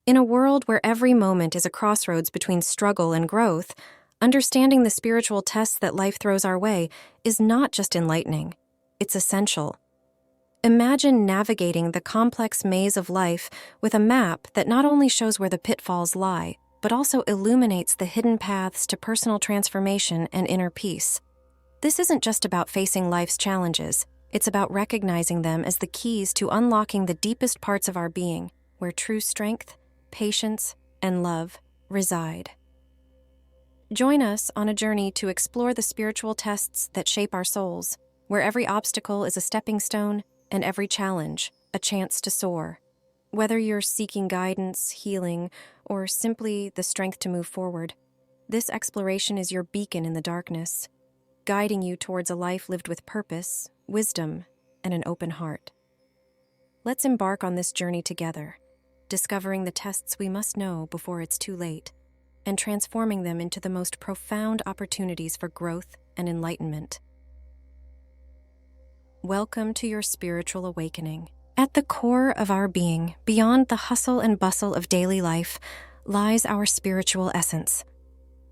In a world where every moment is a crossroads between struggle and growth, understanding the spiritual tests that life throws our way is not just enlightening, it's essential. Imagine navigating the complex maze of life with a map that not only shows where the pitfalls lie, but also illuminates the hidden paths to personal transformation and inner peace. This isn't just about facing life's challenges, it's about recognizing them as the keys to unlocking the deepest parts of our being, where true strength, patience, and love reside. Join us on a journey to explore the spiritual tests that shape our souls, where every obstacle is a stepping stone and every challenge a chance to soar. Whether you're seeking guidance, healing, or simply the strength to move forward, this exploration is your beacon in the darkness, guiding you towards a life lived with purpose, wisdom, and an open heart. Let's embark on this journey together, discovering the tests we must know before it's too late, and transforming them into the most profound opportunities for growth and enlightenment. Welcome to your spiritual awakening. At the core of our being, beyond the hustle and bustle of daily life, lies our spiritual essence.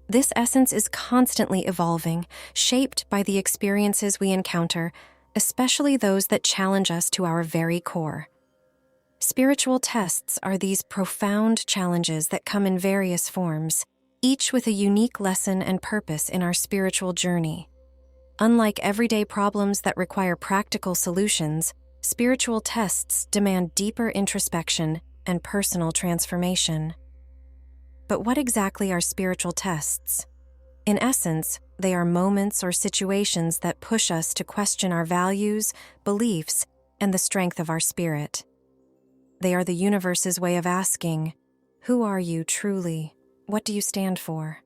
This essence is constantly evolving, shaped by the experiences we encounter, especially those that challenge us to our very core. Spiritual tests are these profound challenges that come in various forms, each with a unique lesson and purpose in our spiritual journey. Unlike everyday problems that require practical solutions, spiritual tests demand deeper introspection and personal transformation. But what exactly are spiritual tests? In essence, they are moments or situations that push us to question our values, beliefs, and the strength of our spirit. They are the universe's way of asking, who are you truly? What do you stand for?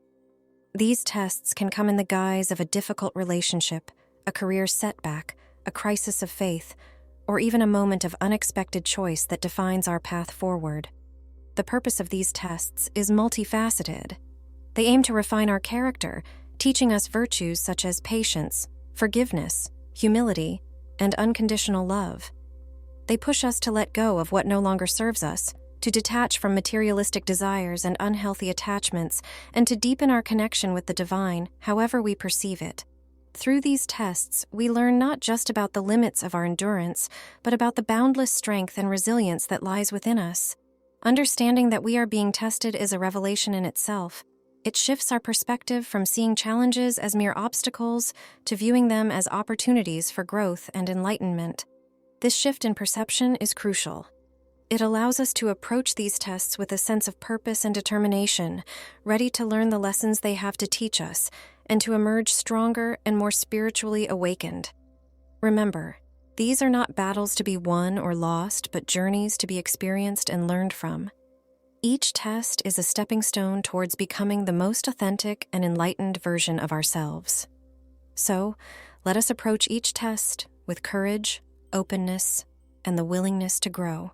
These tests can come in the guise of a difficult relationship, a career setback, a crisis of faith, or even a moment of unexpected choice that defines our path forward. The purpose of these tests is multifaceted. They aim to refine our character, teaching us virtues such as patience, forgiveness, humility, and unconditional love. They push us to let go of what no longer serves us, to detach from materialistic desires and unhealthy attachments, and to deepen our connection with the divine, however we perceive it. Through these tests, we learn not just about the limits of our endurance, but about the boundless strength and resilience that lies within us. Understanding that we are being tested is a revelation in itself. It shifts our perspective from seeing challenges as mere obstacles to viewing them as opportunities for growth and enlightenment. This shift in perception is crucial. It allows us to approach these tests with a sense of purpose and determination, ready to learn the lessons they have to teach us, and to emerge stronger and more spiritually awakened. Remember, these are not battles to be won or lost, but journeys to be experienced and learned from. Each test is a stepping stone towards becoming the most authentic and enlightened version of ourselves. So, let us approach each test with courage, openness, and the willingness to grow.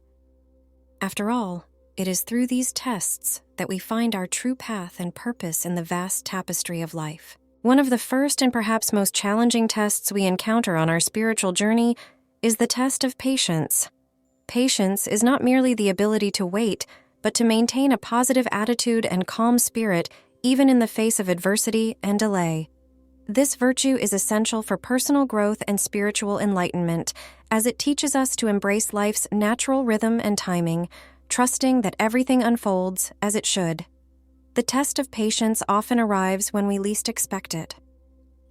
After all, it is through these tests that we find our true path and purpose in the vast tapestry of life. One of the first and perhaps most challenging tests we encounter on our spiritual journey is the test of patience. Patience is not merely the ability to wait, but to maintain a positive attitude and calm spirit even in the face of adversity and delay. This virtue is essential for personal growth and spiritual enlightenment, as it teaches us to embrace life's natural rhythm and timing, trusting that everything unfolds as it should. The test of patience often arrives when we least expect it.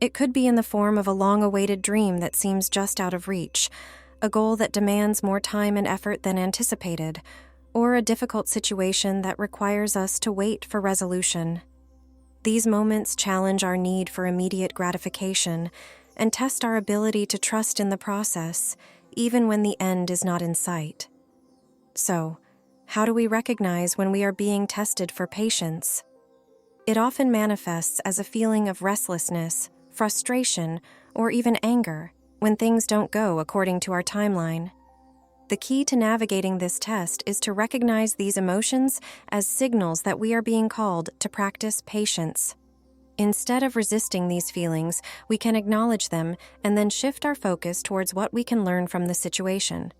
It could be in the form of a long-awaited dream that seems just out of reach, a goal that demands more time and effort than anticipated, or a difficult situation that requires us to wait for resolution. These moments challenge our need for immediate gratification and test our ability to trust in the process, even when the end is not in sight. So, how do we recognize when we are being tested for patience? It often manifests as a feeling of restlessness, frustration, or even anger when things don't go according to our timeline. The key to navigating this test is to recognize these emotions as signals that we are being called to practice patience. Instead of resisting these feelings, we can acknowledge them and then shift our focus towards what we can learn from the situation.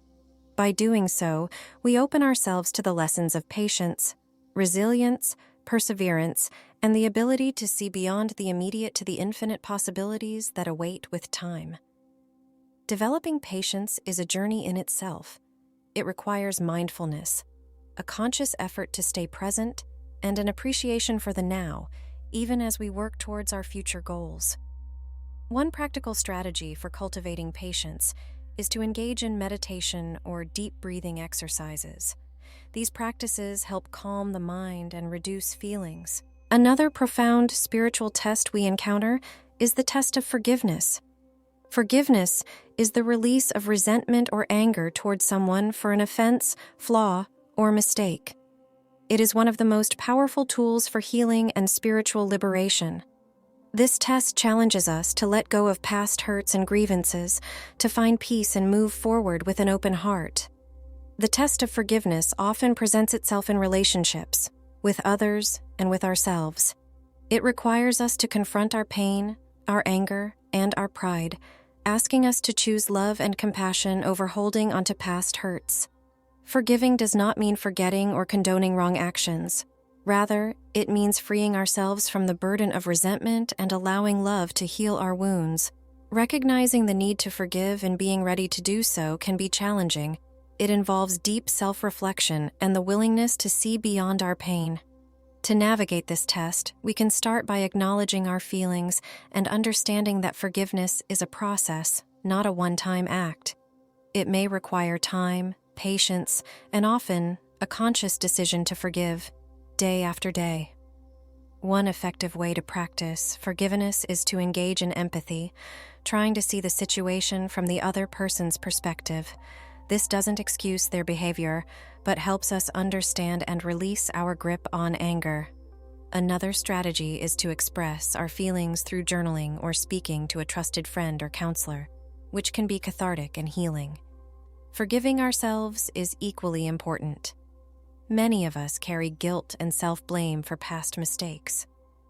By doing so, we open ourselves to the lessons of patience, resilience, perseverance, and the ability to see beyond the immediate to the infinite possibilities that await with time. Developing patience is a journey in itself. It requires mindfulness, a conscious effort to stay present, and an appreciation for the now, even as we work towards our future goals. One practical strategy for cultivating patience is to engage in meditation or deep breathing exercises. These practices help calm the mind and reduce feelings. Another profound spiritual test we encounter is the test of forgiveness. Forgiveness is the release of resentment or anger towards someone for an offense, flaw, or mistake. It is one of the most powerful tools for healing and spiritual liberation. This test challenges us to let go of past hurts and grievances, to find peace and move forward with an open heart. The test of forgiveness often presents itself in relationships, with others, and with ourselves. It requires us to confront our pain, our anger, and our pride, asking us to choose love and compassion over holding onto past hurts. Forgiving does not mean forgetting or condoning wrong actions. Rather, it means freeing ourselves from the burden of resentment and allowing love to heal our wounds. Recognizing the need to forgive and being ready to do so can be challenging. It involves deep self-reflection and the willingness to see beyond our pain. To navigate this test, we can start by acknowledging our feelings and understanding that forgiveness is a process, not a one-time act. It may require time, patience, and often a conscious decision to forgive, day after day. One effective way to practice forgiveness is to engage in empathy, trying to see the situation from the other person's perspective. This doesn't excuse their behavior, but helps us understand and release our grip on anger. Another strategy is to express our feelings through journaling or speaking to a trusted friend or counselor, which can be cathartic and healing. Forgiving ourselves is equally important. Many of us carry guilt and self-blame for past mistakes.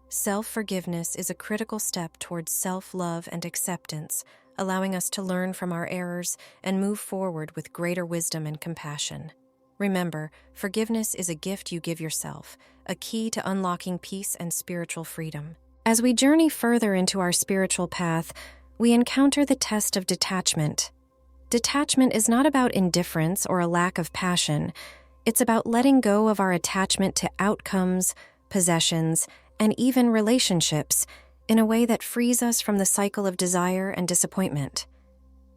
Self-forgiveness is a critical step towards self-love and acceptance, allowing us to learn from our errors and move forward with greater wisdom and compassion. Remember, forgiveness is a gift you give yourself, a key to unlocking peace and spiritual freedom. As we journey further into our spiritual path, we encounter the test of detachment. Detachment is not about indifference or a lack of passion. It's about letting go of our attachment to outcomes, possessions, and even relationships in a way that frees us from the cycle of desire and disappointment.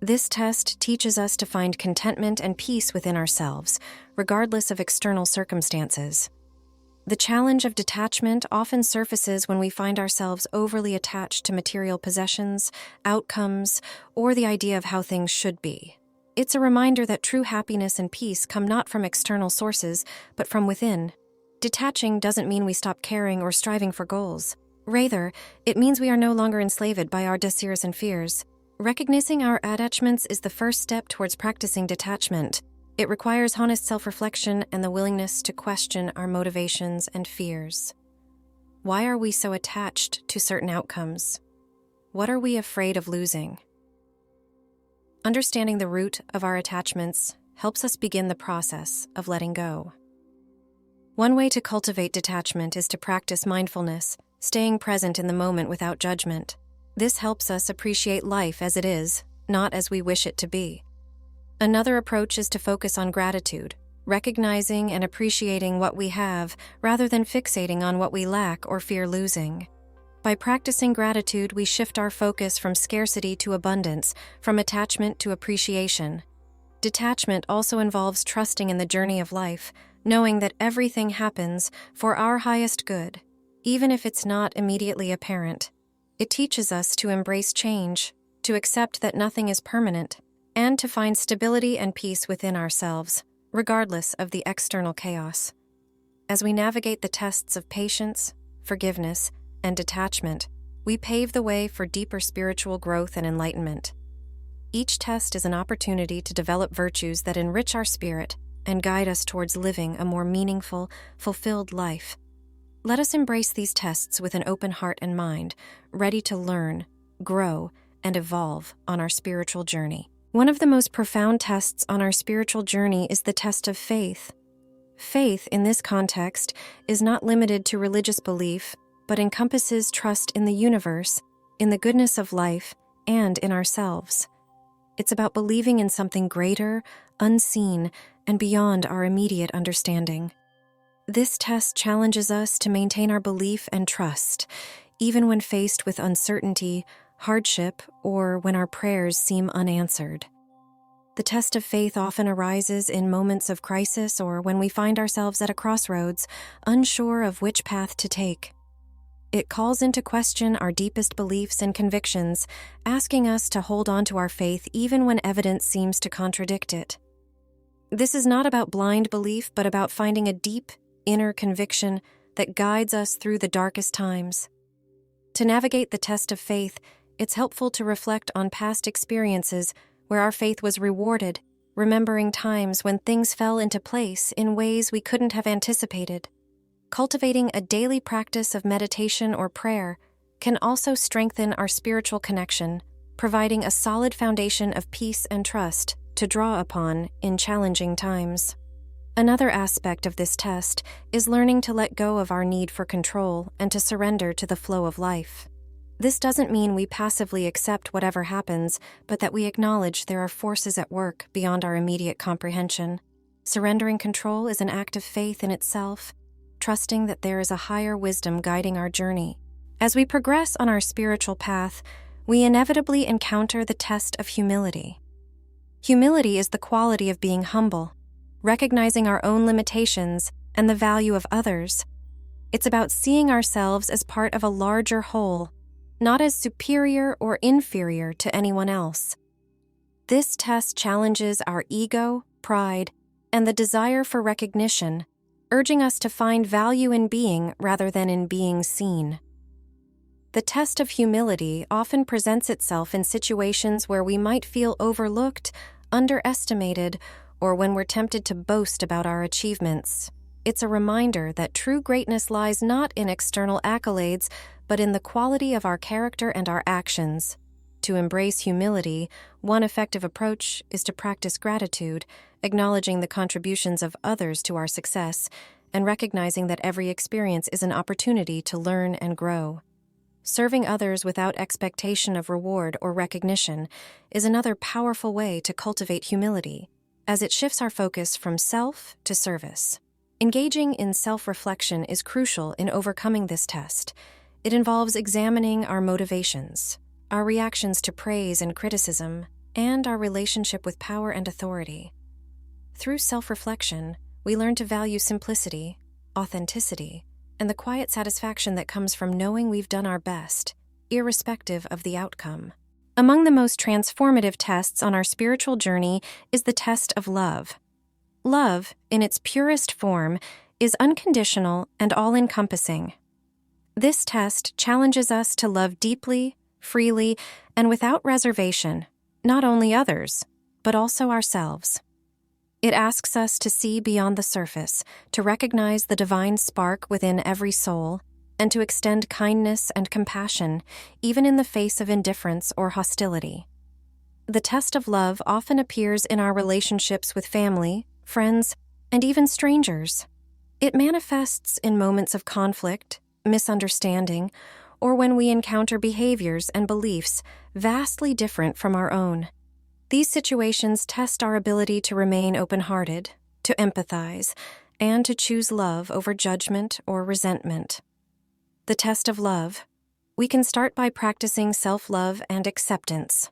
This test teaches us to find contentment and peace within ourselves, regardless of external circumstances. The challenge of detachment often surfaces when we find ourselves overly attached to material possessions, outcomes, or the idea of how things should be. It's a reminder that true happiness and peace come not from external sources, but from within. Detaching doesn't mean we stop caring or striving for goals. Rather, it means we are no longer enslaved by our desires and fears. Recognizing our attachments is the first step towards practicing detachment. It requires honest self-reflection and the willingness to question our motivations and fears. Why are we so attached to certain outcomes? What are we afraid of losing? Understanding the root of our attachments helps us begin the process of letting go. One way to cultivate detachment is to practice mindfulness, staying present in the moment without judgment. This helps us appreciate life as it is, not as we wish it to be. Another approach is to focus on gratitude, recognizing and appreciating what we have rather than fixating on what we lack or fear losing. By practicing gratitude, we shift our focus from scarcity to abundance, from attachment to appreciation. Detachment also involves trusting in the journey of life, knowing that everything happens for our highest good, even if it's not immediately apparent. It teaches us to embrace change, to accept that nothing is permanent, and to find stability and peace within ourselves, regardless of the external chaos. As we navigate the tests of patience, forgiveness, and detachment, we pave the way for deeper spiritual growth and enlightenment. Each test is an opportunity to develop virtues that enrich our spirit and guide us towards living a more meaningful, fulfilled life. Let us embrace these tests with an open heart and mind, ready to learn, grow, and evolve on our spiritual journey. One of the most profound tests on our spiritual journey is the test of faith. Faith, in this context, is not limited to religious belief, but encompasses trust in the universe, in the goodness of life, and in ourselves. It's about believing in something greater, unseen, and beyond our immediate understanding. This test challenges us to maintain our belief and trust, even when faced with uncertainty, hardship, or when our prayers seem unanswered. The test of faith often arises in moments of crisis or when we find ourselves at a crossroads, unsure of which path to take. It calls into question our deepest beliefs and convictions, asking us to hold on to our faith even when evidence seems to contradict it. This is not about blind belief, but about finding a deep, inner conviction that guides us through the darkest times. To navigate the test of faith, it's helpful to reflect on past experiences where our faith was rewarded, remembering times when things fell into place in ways we couldn't have anticipated. Cultivating a daily practice of meditation or prayer can also strengthen our spiritual connection, providing a solid foundation of peace and trust to draw upon in challenging times. Another aspect of this test is learning to let go of our need for control and to surrender to the flow of life. This doesn't mean we passively accept whatever happens, but that we acknowledge there are forces at work beyond our immediate comprehension. Surrendering control is an act of faith in itself, trusting that there is a higher wisdom guiding our journey. As we progress on our spiritual path, we inevitably encounter the test of humility. Humility is the quality of being humble, recognizing our own limitations and the value of others. It's about seeing ourselves as part of a larger whole, not as superior or inferior to anyone else. This test challenges our ego, pride, and the desire for recognition, urging us to find value in being rather than in being seen. The test of humility often presents itself in situations where we might feel overlooked, underestimated, or when we're tempted to boast about our achievements. It's a reminder that true greatness lies not in external accolades, but in the quality of our character and our actions. To embrace humility, one effective approach is to practice gratitude, acknowledging the contributions of others to our success, and recognizing that every experience is an opportunity to learn and grow. Serving others without expectation of reward or recognition is another powerful way to cultivate humility, as it shifts our focus from self to service. Engaging in self-reflection is crucial in overcoming this test. It involves examining our motivations, our reactions to praise and criticism, and our relationship with power and authority. Through self-reflection, we learn to value simplicity, authenticity, and the quiet satisfaction that comes from knowing we've done our best, irrespective of the outcome. Among the most transformative tests on our spiritual journey is the test of love. Love, in its purest form, is unconditional and all-encompassing. This test challenges us to love deeply, freely, and without reservation, not only others, but also ourselves. It asks us to see beyond the surface, to recognize the divine spark within every soul, and to extend kindness and compassion, even in the face of indifference or hostility. The test of love often appears in our relationships with family, friends, and even strangers. It manifests in moments of conflict, misunderstanding, or when we encounter behaviors and beliefs vastly different from our own. These situations test our ability to remain open-hearted, to empathize, and to choose love over judgment or resentment. The test of love. We can start by practicing self-love and acceptance.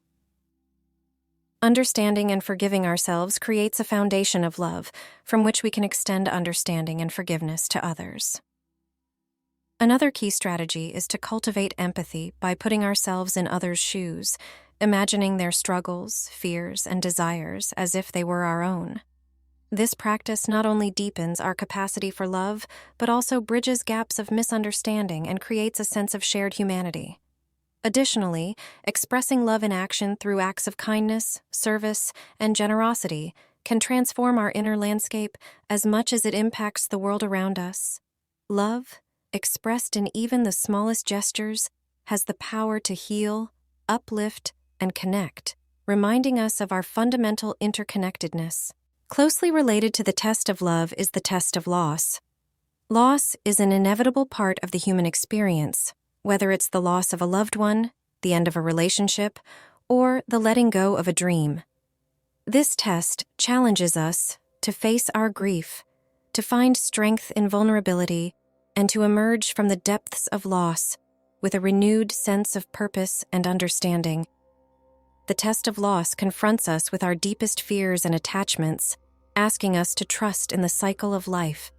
Understanding and forgiving ourselves creates a foundation of love from which we can extend understanding and forgiveness to others. Another key strategy is to cultivate empathy by putting ourselves in others' shoes, imagining their struggles, fears, and desires as if they were our own. This practice not only deepens our capacity for love, but also bridges gaps of misunderstanding and creates a sense of shared humanity. Additionally, expressing love in action through acts of kindness, service, and generosity can transform our inner landscape as much as it impacts the world around us. Love, expressed in even the smallest gestures, has the power to heal, uplift, and connect, reminding us of our fundamental interconnectedness. Closely related to the test of love is the test of loss. Loss is an inevitable part of the human experience, whether it's the loss of a loved one, the end of a relationship, or the letting go of a dream. This test challenges us to face our grief, to find strength in vulnerability, and to emerge from the depths of loss with a renewed sense of purpose and understanding. The test of loss confronts us with our deepest fears and attachments, asking us to trust in the cycle of life,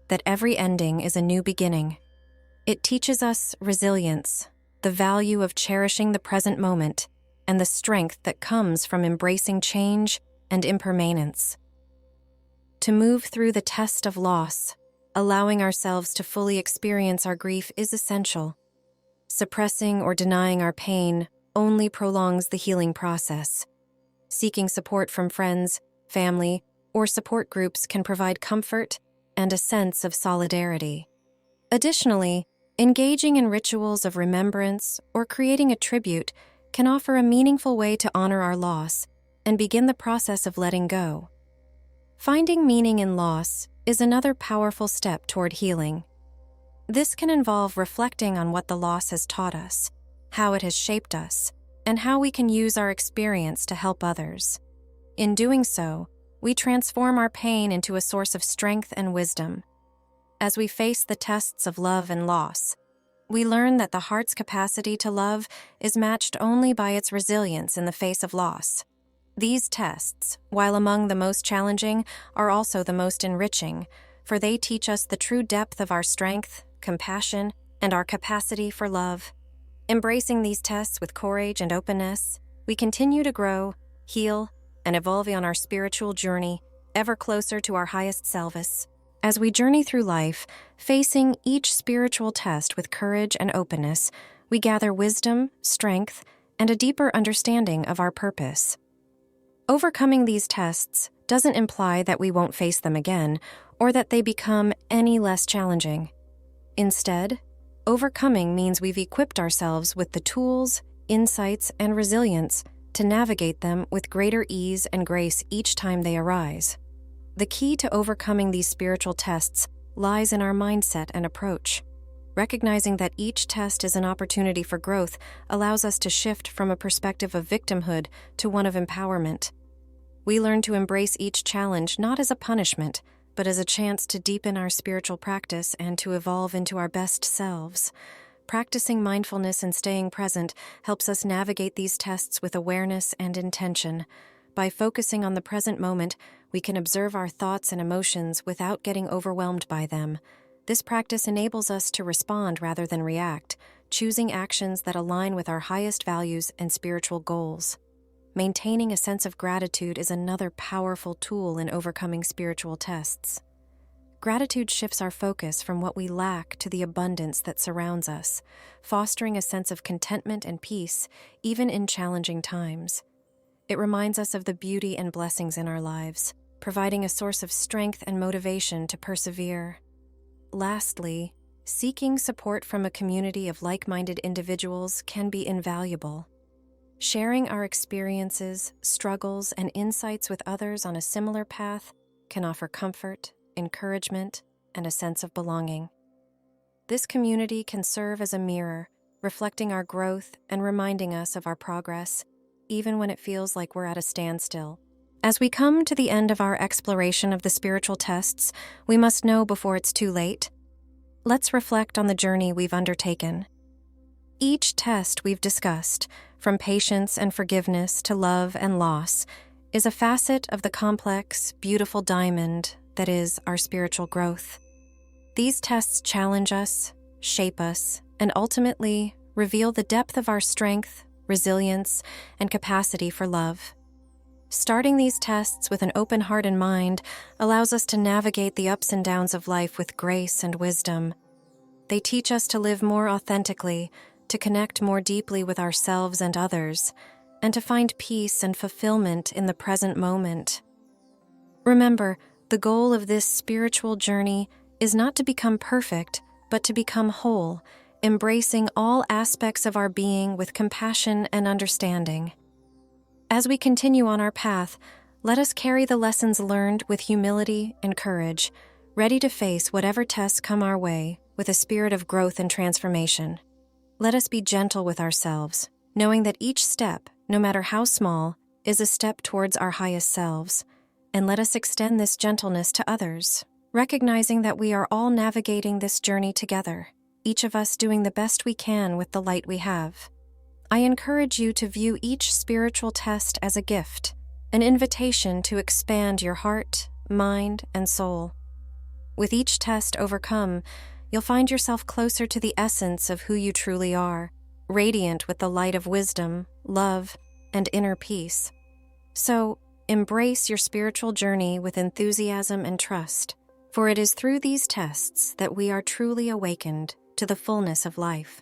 that every ending is a new beginning. It teaches us resilience, the value of cherishing the present moment, and the strength that comes from embracing change and impermanence. To move through the test of loss, allowing ourselves to fully experience our grief is essential. Suppressing or denying our pain only prolongs the healing process. Seeking support from friends, family, or support groups can provide comfort and a sense of solidarity. Additionally, engaging in rituals of remembrance or creating a tribute can offer a meaningful way to honor our loss and begin the process of letting go. Finding meaning in loss is another powerful step toward healing. This can involve reflecting on what the loss has taught us, how it has shaped us, and how we can use our experience to help others. In doing so, we transform our pain into a source of strength and wisdom. As we face the tests of love and loss, we learn that the heart's capacity to love is matched only by its resilience in the face of loss. These tests, while among the most challenging, are also the most enriching, for they teach us the true depth of our strength, compassion, and our capacity for love. Embracing these tests with courage and openness, we continue to grow, heal, and evolve on our spiritual journey, ever closer to our highest selves. As we journey through life, facing each spiritual test with courage and openness, we gather wisdom, strength, and a deeper understanding of our purpose. Overcoming these tests doesn't imply that we won't face them again, or that they become any less challenging. Instead, overcoming means we've equipped ourselves with the tools, insights, and resilience to navigate them with greater ease and grace each time they arise. The key to overcoming these spiritual tests lies in our mindset and approach. Recognizing that each test is an opportunity for growth allows us to shift from a perspective of victimhood to one of empowerment. We learn to embrace each challenge not as a punishment, but as a chance to deepen our spiritual practice and to evolve into our best selves. Practicing mindfulness and staying present helps us navigate these tests with awareness and intention. By focusing on the present moment, we can observe our thoughts and emotions without getting overwhelmed by them. This practice enables us to respond rather than react, choosing actions that align with our highest values and spiritual goals. Maintaining a sense of gratitude is another powerful tool in overcoming spiritual tests. Gratitude shifts our focus from what we lack to the abundance that surrounds us, fostering a sense of contentment and peace, even in challenging times. It reminds us of the beauty and blessings in our lives, providing a source of strength and motivation to persevere. Lastly, seeking support from a community of like-minded individuals can be invaluable. Sharing our experiences, struggles, and insights with others on a similar path can offer comfort, encouragement, and a sense of belonging. This community can serve as a mirror, reflecting our growth and reminding us of our progress, even when it feels like we're at a standstill. As we come to the end of our exploration of the spiritual tests, we must know before it's too late. Let's reflect on the journey we've undertaken. Each test we've discussed, from patience and forgiveness to love and loss, is a facet of the complex, beautiful diamond that is our spiritual growth. These tests challenge us, shape us, and ultimately reveal the depth of our strength, resilience, and capacity for love. Starting these tests with an open heart and mind allows us to navigate the ups and downs of life with grace and wisdom. They teach us to live more authentically, to connect more deeply with ourselves and others, and to find peace and fulfillment in the present moment. Remember, the goal of this spiritual journey is not to become perfect, but to become whole, embracing all aspects of our being with compassion and understanding. As we continue on our path, let us carry the lessons learned with humility and courage, ready to face whatever tests come our way with a spirit of growth and transformation. Let us be gentle with ourselves, knowing that each step, no matter how small, is a step towards our highest selves, and let us extend this gentleness to others, recognizing that we are all navigating this journey together, each of us doing the best we can with the light we have. I encourage you to view each spiritual test as a gift, an invitation to expand your heart, mind, and soul. With each test overcome, you'll find yourself closer to the essence of who you truly are, radiant with the light of wisdom, love, and inner peace. So, embrace your spiritual journey with enthusiasm and trust, for it is through these tests that we are truly awakened to the fullness of life.